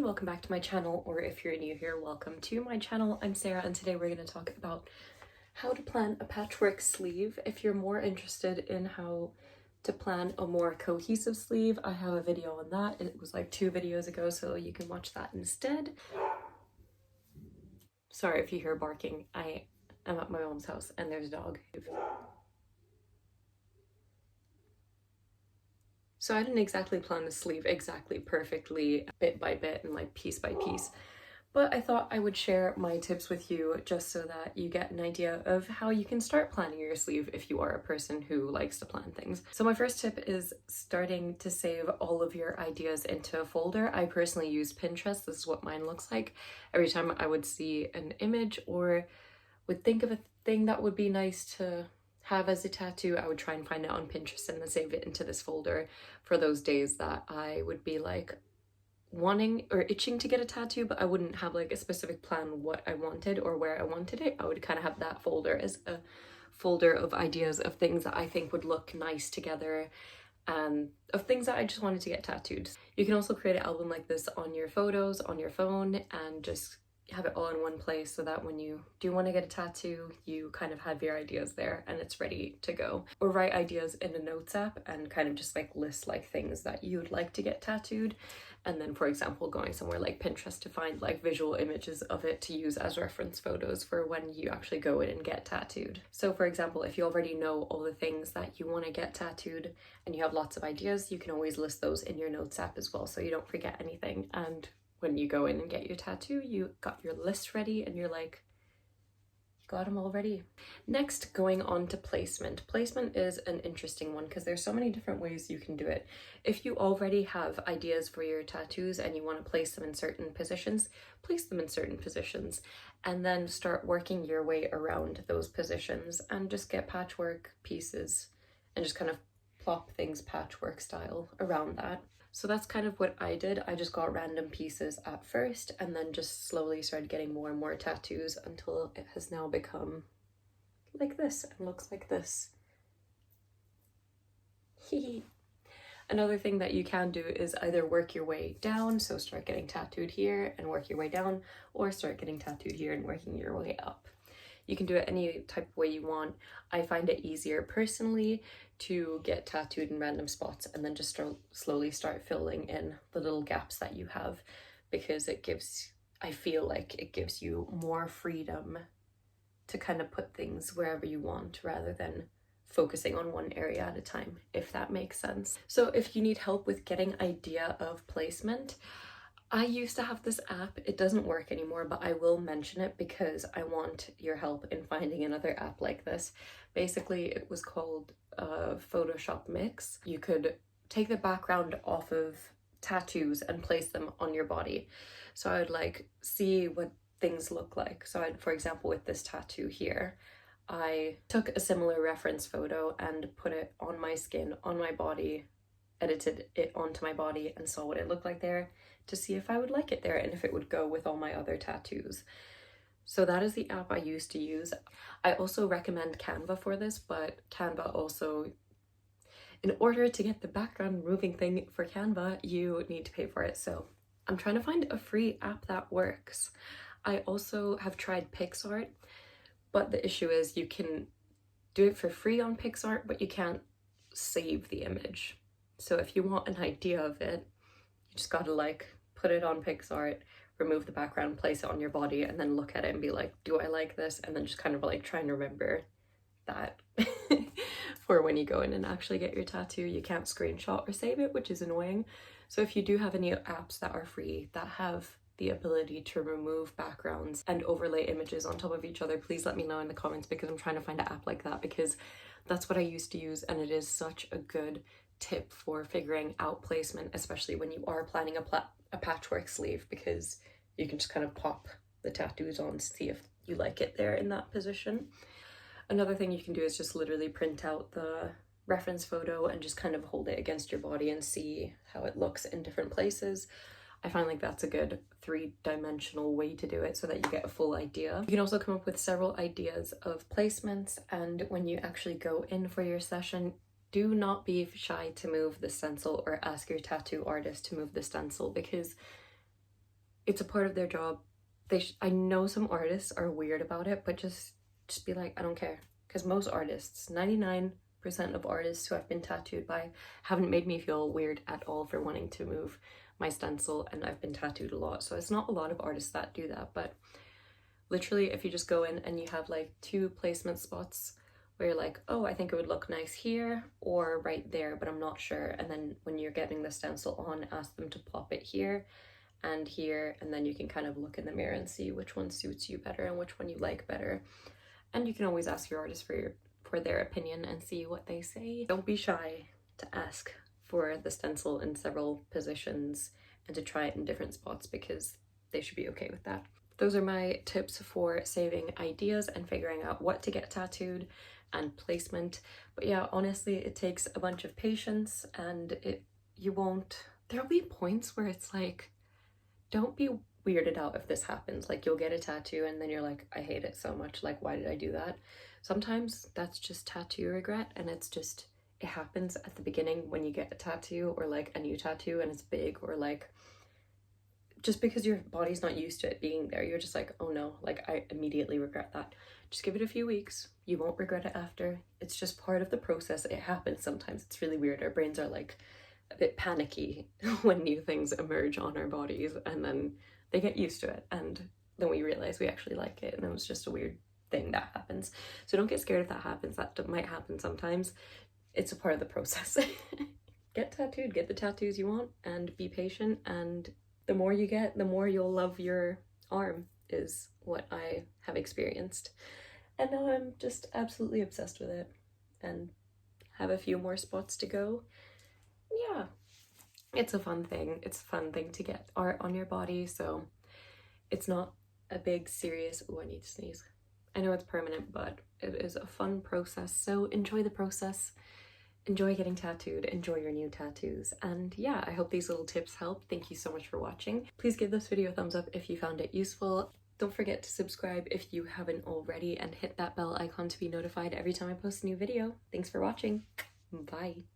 welcome back to my channel, or if you're new here, welcome to my channel. I'm Sarah and today we're going to talk about how to plan a patchwork sleeve. If you're more interested in how to plan a more cohesive sleeve, I have a video on that. It was like 2 videos ago, so you can watch that instead. Sorry if you hear barking. I am at my mom's house and there's a dog. So I didn't exactly plan the sleeve exactly perfectly, bit by bit and like piece by piece, but I thought I would share my tips with you just so that you get an idea of how you can start planning your sleeve if you are a person who likes to plan things. So my first tip is starting to save all of your ideas into a folder. I personally use Pinterest. This is what mine looks like. Every time I would see an image or would think of a thing that would be nice to have as a tattoo, I would try and find it on Pinterest and then save it into this folder for those days that I would be like wanting or itching to get a tattoo, but I wouldn't have like a specific plan what I wanted or where I wanted it. I would kind of have that folder as a folder of ideas of things that I think would look nice together and of things that I just wanted to get tattooed. You can also create an album like this on your photos on your phone and just have it all in one place so that when you do want to get a tattoo, you kind of have your ideas there and it's ready to go. Or write ideas in a notes app and kind of just like list like things that you would like to get tattooed. And then, for example, going somewhere like Pinterest to find like visual images of it to use as reference photos for when you actually go in and get tattooed. So for example, if you already know all the things that you want to get tattooed and you have lots of ideas, you can always list those in your notes app as well so you don't forget anything. And when you go in and get your tattoo, you got your list ready and you're like, you got them all ready. Next, going on to placement. Placement is an interesting one because there's so many different ways you can do it. If you already have ideas for your tattoos and you want to place them in certain positions, place them in certain positions and then start working your way around those positions and just get patchwork pieces and just kind of plop things patchwork style around that. So that's kind of what I did. I just got random pieces at first and then just slowly started getting more and more tattoos until it has now become like this and looks like this. Another thing that you can do is either work your way down, so start getting tattooed here and work your way down, or start getting tattooed here and working your way up. You can do it any type of way you want. I find it easier personally to get tattooed in random spots and then just slowly start filling in the little gaps that you have, because I feel like it gives you more freedom to kind of put things wherever you want rather than focusing on one area at a time, if that makes sense. So if you need help with getting idea of placement, I used to have this app. It doesn't work anymore, but I will mention it because I want your help in finding another app like this. Basically, it was called Photoshop Mix. You could take the background off of tattoos and place them on your body. So I would like see what things look like. So for example, with this tattoo here, I took a similar reference photo and put it on my skin, on my body, edited it onto my body and saw what it looked like there to see if I would like it there and if it would go with all my other tattoos. So that is the app I used to use. I also recommend Canva for this, but Canva also, in order to get the background removing thing for Canva, you need to pay for it. So I'm trying to find a free app that works. I also have tried PixArt, but the issue is you can do it for free on PixArt, but you can't save the image. So if you want an idea of it, you just gotta like put it on PixArt, remove the background, place it on your body, and then look at it and be like, do I like this? And then just kind of like try and remember that for when you go in and actually get your tattoo. You can't screenshot or save it, which is annoying. So if you do have any apps that are free that have the ability to remove backgrounds and overlay images on top of each other, please let me know in the comments, because I'm trying to find an app like that, because that's what I used to use and it is such a good tip for figuring out placement, especially when you are planning a patchwork sleeve, because you can just kind of pop the tattoos on, see if you like it there in that position. Another thing you can do is just literally print out the reference photo and just kind of hold it against your body and see how it looks in different places. I find like that's a good 3-dimensional way to do it so that you get a full idea. You can also come up with several ideas of placements, and when you actually go in for your session, do not be shy to move the stencil or ask your tattoo artist to move the stencil, because it's a part of their job. I know some artists are weird about it, but just be like, I don't care. Because most artists, 99% of artists who I've been tattooed by haven't made me feel weird at all for wanting to move my stencil, and I've been tattooed a lot. So it's not a lot of artists that do that, but literally if you just go in and you have like 2 placement spots where you're like, oh, I think it would look nice here or right there, but I'm not sure. And then when you're getting the stencil on, ask them to plop it here and here, and then you can kind of look in the mirror and see which one suits you better and which one you like better. And you can always ask your artist for their opinion and see what they say. Don't be shy to ask for the stencil in several positions and to try it in different spots, because they should be okay with that. Those are my tips for saving ideas and figuring out what to get tattooed and placement. But yeah, honestly, it takes a bunch of patience, and there'll be points where it's like, don't be weirded out if this happens. Like, you'll get a tattoo and then you're like, I hate it so much. Like, why did I do that? Sometimes that's just tattoo regret, and it happens at the beginning when you get a tattoo or like a new tattoo and it's big, or like just because your body's not used to it being there, you're just like, oh no, like I immediately regret that. Just give it a few weeks. You won't regret it after. It's just part of the process. It happens sometimes. It's really weird. Our brains are like a bit panicky when new things emerge on our bodies, and then they get used to it, and then we realize we actually like it, and it was just a weird thing that happens. So don't get scared if that happens. That might happen sometimes. It's a part of the process. Get tattooed, get the tattoos you want, and be patient, and the more you get, the more you'll love your arm, is what I have experienced. And now I'm just absolutely obsessed with it and have a few more spots to go. Yeah, it's a fun thing. It's a fun thing to get art on your body, so it's not a big serious, oh, I need to sneeze. I know it's permanent, but it is a fun process, so enjoy the process. Enjoy getting tattooed, enjoy your new tattoos, and yeah, I hope these little tips help. Thank you so much for watching. Please give this video a thumbs up if you found it useful. Don't forget to subscribe if you haven't already, and hit that bell icon to be notified every time I post a new video. Thanks for watching. Bye.